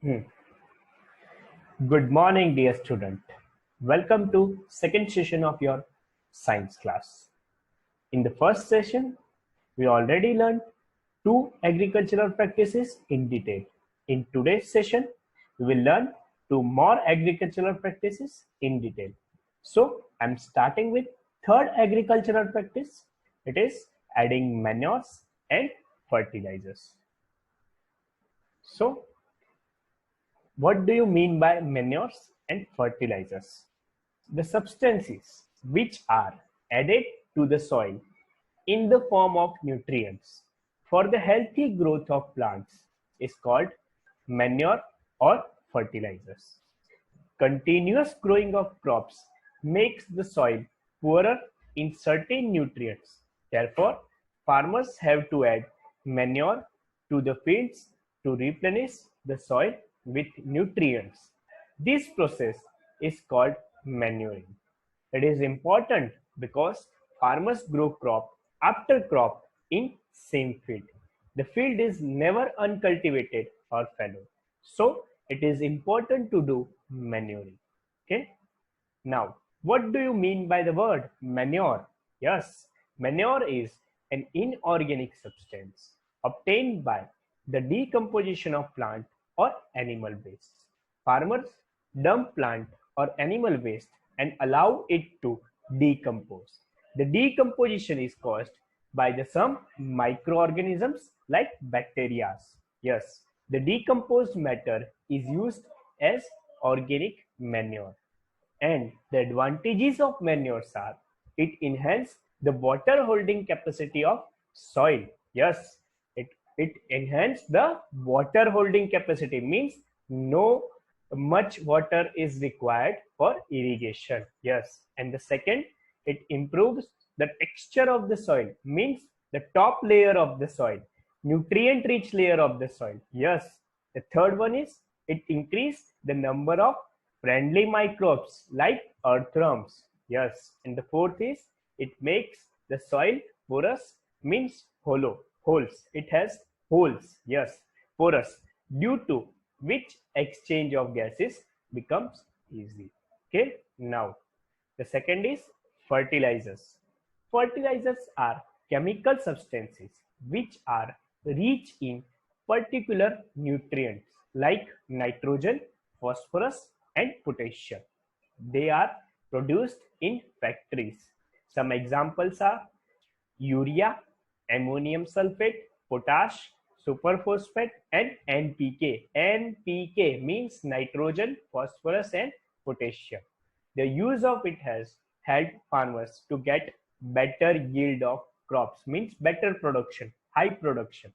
Hmm. Good morning, dear student. Welcome to second session of your science class. In the first session, we already learned two agricultural practices in detail. In today's session, we will learn two more agricultural practices in detail. So, I'm starting with third agricultural practice. It is adding manures and fertilizers. So, what do you mean by manures and fertilizers? The substances which are added to the soil in the form of nutrients for the healthy growth of plants is called manure or fertilizers. Continuous growing of crops makes the soil poorer in certain nutrients. Therefore, farmers have to add manure to the fields to replenish the soil with nutrients. This process is called manuring. It is important because farmers grow crop after crop in same field. The field is never uncultivated or fallow. So it is important to do manuring. Okay. Now, what do you mean by the word manure? Yes, manure is an inorganic substance obtained by the decomposition of plant or animal waste. Farmers dump plant or animal waste and allow it to decompose. The decomposition is caused by the some microorganisms like bacteria. Yes, the decomposed matter is used as organic manure. And the advantages of manures are it enhances the water holding capacity of soil. Yes, it enhances the water holding capacity means no much water is required for irrigation. Yes, and the second, it improves the texture of the soil means the top layer of the soil, nutrient rich layer of the soil. Yes, the third one is it increases the number of friendly microbes like earthworms. Yes, and the fourth is it makes the soil porous means hollow holes. It has holes. Yes, porous due to which exchange of gases becomes easy. Okay, now the second is fertilizers. Fertilizers are chemical substances which are rich in particular nutrients like nitrogen, phosphorus, and potassium. They are produced in factories. Some examples are urea, ammonium sulfate, potash, superphosphate, and NPK. NPK means nitrogen, phosphorus, and potassium. The use of it has helped farmers to get better yield of crops, means better production, high production.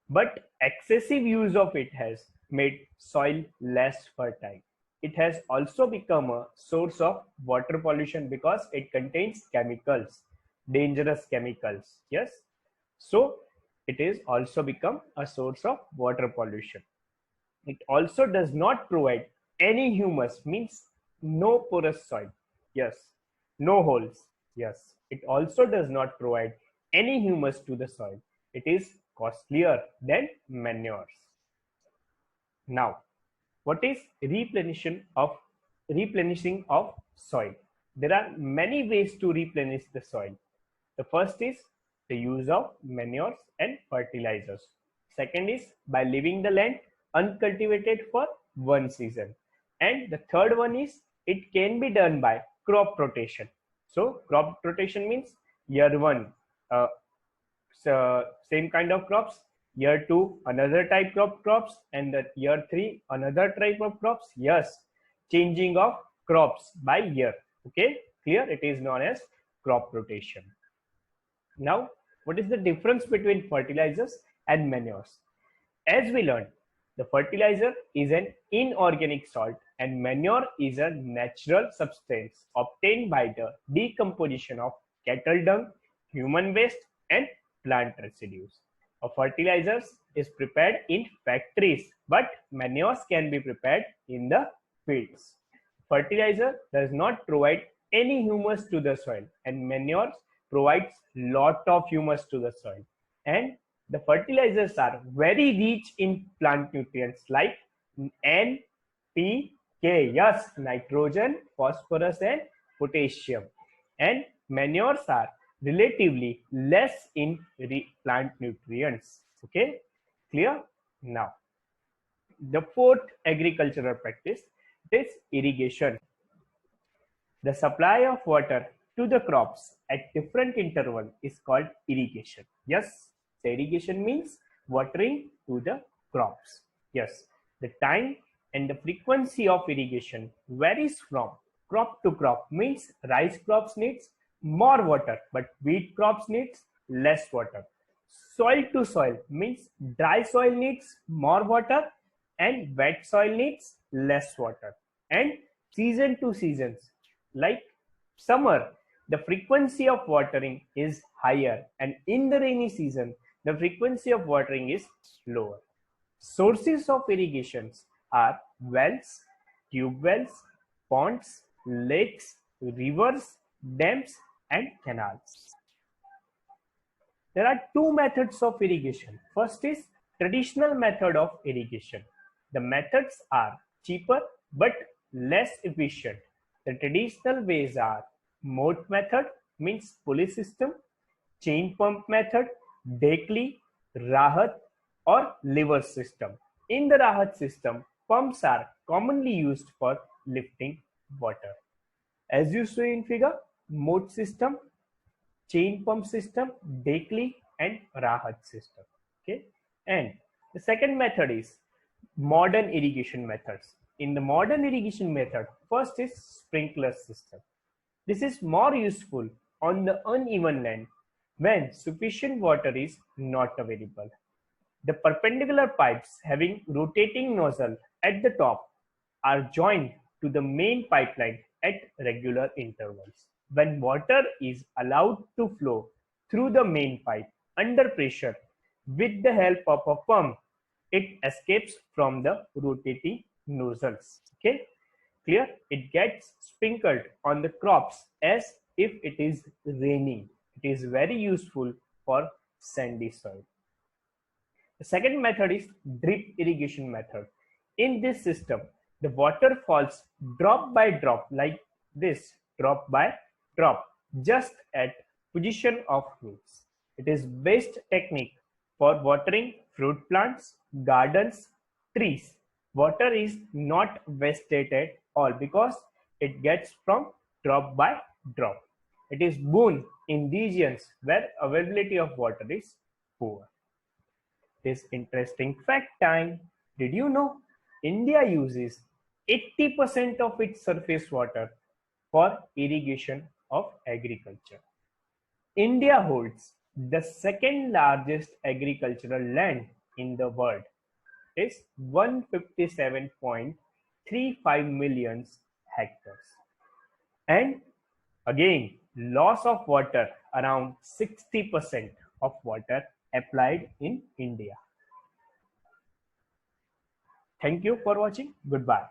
But excessive use of it has made soil less fertile. It has also become a source of water pollution because it contains chemicals, dangerous chemicals. Yes. So it is also become a source of water pollution. It also does not provide any humus, means no porous soil. Yes. No holes. Yes. It also does not provide any humus to the soil. It is costlier than manures. Now, what is replenishing of soil? There are many ways to replenish the soil. The first is the use of manures and fertilizers. Second is by leaving the land uncultivated for one season. And the third one is it can be done by crop rotation. So crop rotation means year one, uh, same kind of crops, year two another type of crops, and the year three another type of crops. Yes, changing of crops by year. Okay, clear? It is known as crop rotation. Now, what is the difference between fertilizers and manures? As we learned, the fertilizer is an inorganic salt and manure is a natural substance obtained by the decomposition of cattle dung, human waste, and plant residues. A fertilizer is prepared in factories, but manures can be prepared in the fields. Fertilizer does not provide any humus to the soil, and manures provides lot of humus to the soil. And the fertilizers are very rich in plant nutrients like N, P, K. Yes, nitrogen, phosphorus, and potassium. And manures are relatively less in plant nutrients. Okay, clear? Now, the fourth agricultural practice is irrigation. The supply of water to the crops at different intervals is called irrigation. Yes, the irrigation means watering to the crops. Yes, the time and the frequency of irrigation varies from crop to crop. Means rice crops needs more water, but wheat crops needs less water. Soil to soil means dry soil needs more water and wet soil needs less water. And season to seasons, like summer, the frequency of watering is higher, and in the rainy season, the frequency of watering is lower. Sources of irrigations are wells, tube wells, ponds, lakes, rivers, dams, and canals. There are two methods of irrigation. First is traditional method of irrigation. The methods are cheaper but less efficient. The traditional ways are moat method, means pulley system, chain pump method, Dekli, Rahat, or lever system. In the Rahat system, pumps are commonly used for lifting water. As you see in figure, moat system, chain pump system, Dekli, and Rahat system. Okay, and the second method is modern irrigation methods. In the modern irrigation method, first is sprinkler system. This is more useful on the uneven land when sufficient water is not available. The perpendicular pipes having rotating nozzle at the top are joined to the main pipeline at regular intervals. When water is allowed to flow through the main pipe under pressure with the help of a pump, it escapes from the rotating nozzles. Okay, clear? It gets sprinkled on the crops as if it is raining. It is very useful for sandy soil. The second method is drip irrigation method. In this system, the water falls drop by drop like this, drop by drop, just at position of roots. It is best technique for watering fruit plants, gardens, trees. Water is not wasted at all because it gets from drop by drop. It is boon in regions where availability of water is poor. This interesting fact time. Did you know India uses 80% of its surface water for irrigation of agriculture? India holds the second largest agricultural land in the world. It is 157.35 million hectares. And again, loss of water around 60% of water applied in India. Thank you for watching. Goodbye.